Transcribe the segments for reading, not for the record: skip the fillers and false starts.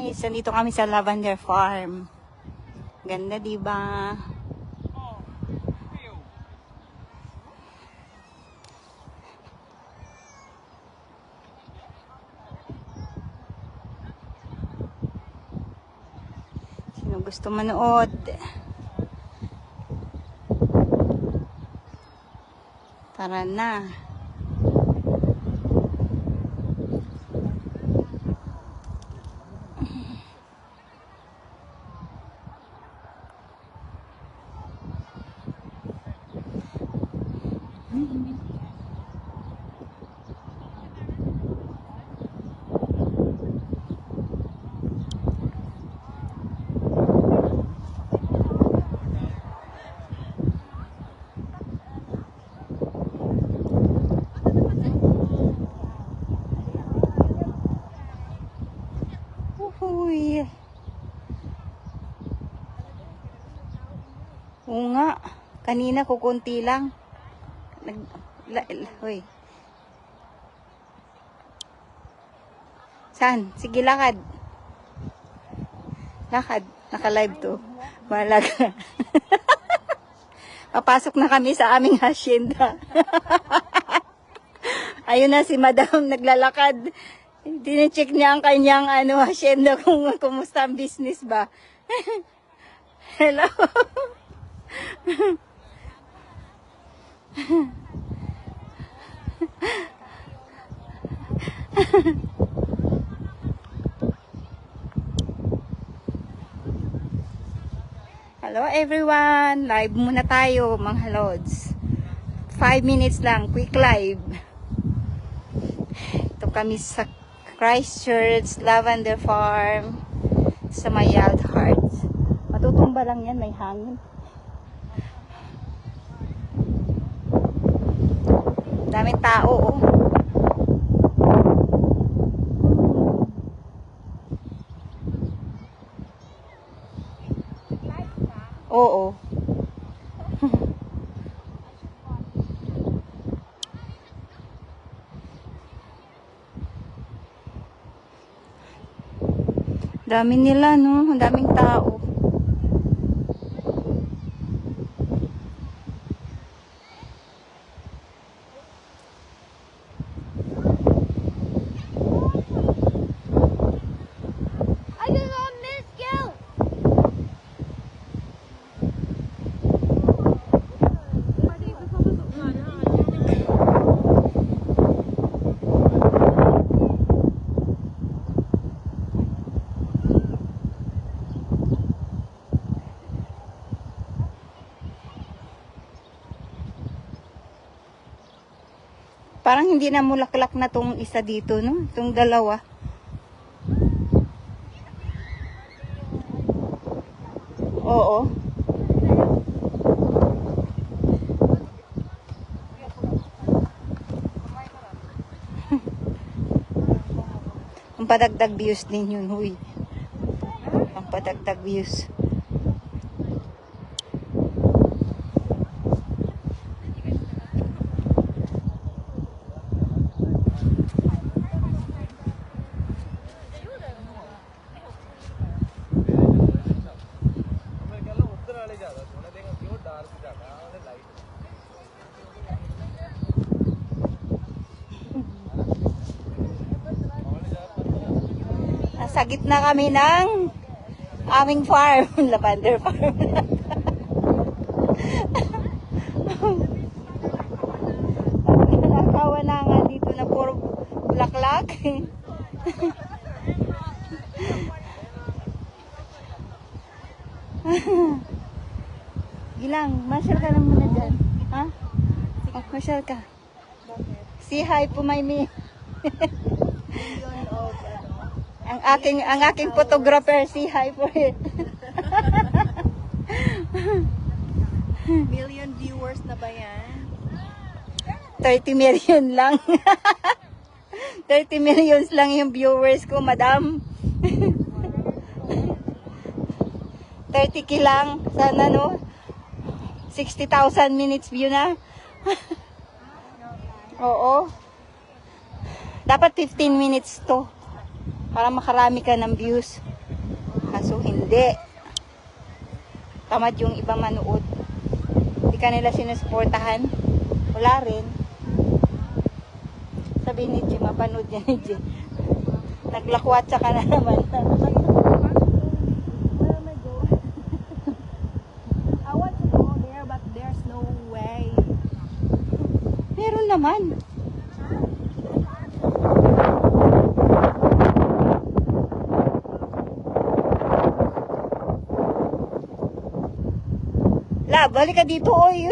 guys, nandito kami sa lavender farm. Ganda, diba? Sino gusto manood? Tara na. Uy. Oo nga. Kanina kukunti lang. Hoy. Saan? Sige, lakad. Lakad. Naka-live to. Bahala ka. Papasok na kami sa aming hacienda. Ayun na si madam naglalakad. Dine-check niya ang kanyang hacienda kung kumusta ang business ba. Hello. Hello everyone. Live muna tayo mga lods. 5 minutes lang, quick live. Ito kami sa Christchurch Lavender Farm sa may Wild Hearts. Matutumba lang yan, may hangin. Daming tao, oh. Oo. Dami nila, no? Ang daming tao. Parang hindi na mulaklak na tong isa dito, no? Itong dalawa. Oo. Ang padagdag views din yun, huy. Ang padagdag views. Sa gitna kami ng aming farm, lavender farm. Nakawa na nga dito na puro bulaklak. Gilang, masyal ka lang muna dyan. Ha? Oh, masyal ka. Say hi po, my me. Ang aking photographer, si hi for it. Million viewers na ba yan? 30 million lang. 30 millions lang yung viewers ko, madam. 30k lang. Sana, no? 60,000 minutes view na. Oo. Dapat 15 minutes to. Para makarami ka ng views. Kaso hindi. Tamad yung iba manood. Hindi ka nila sinusuportahan. Wala rin. Sabi ni Jim, mapanood niya ni Jim. Naglakwatsa ka na naman. Where am I going? I want to go there, but there's no way. Meron naman. La, balik ka dito, oy.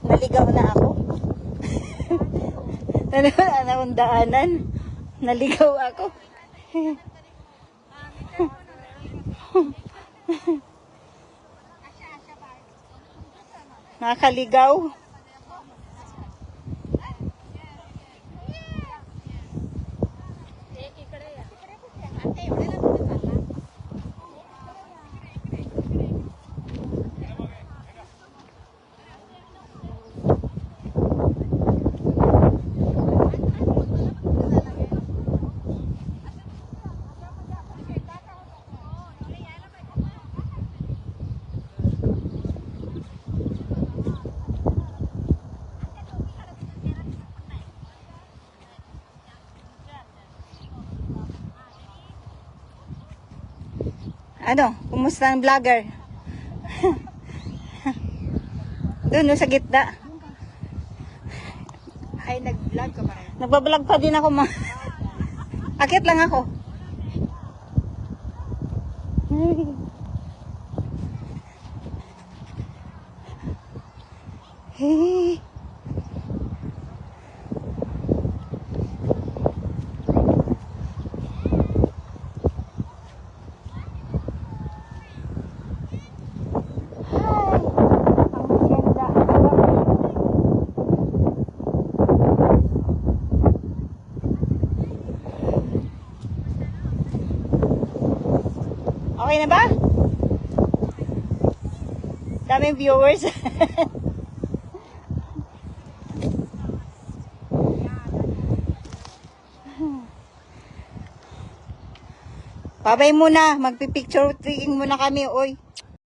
Naligaw na ako. Ano akong daanan? Naligaw ako. Nakaligaw. Ano? Kumusta ang vlogger? Doon, no, sa gitna. Ay, nag-vlog ka ba rin? Nagbablog pa din ako, ma. Akit lang ako. Hey. Okay na ba? Daming viewers. Babay muna, magpipicture taking muna kami, oy.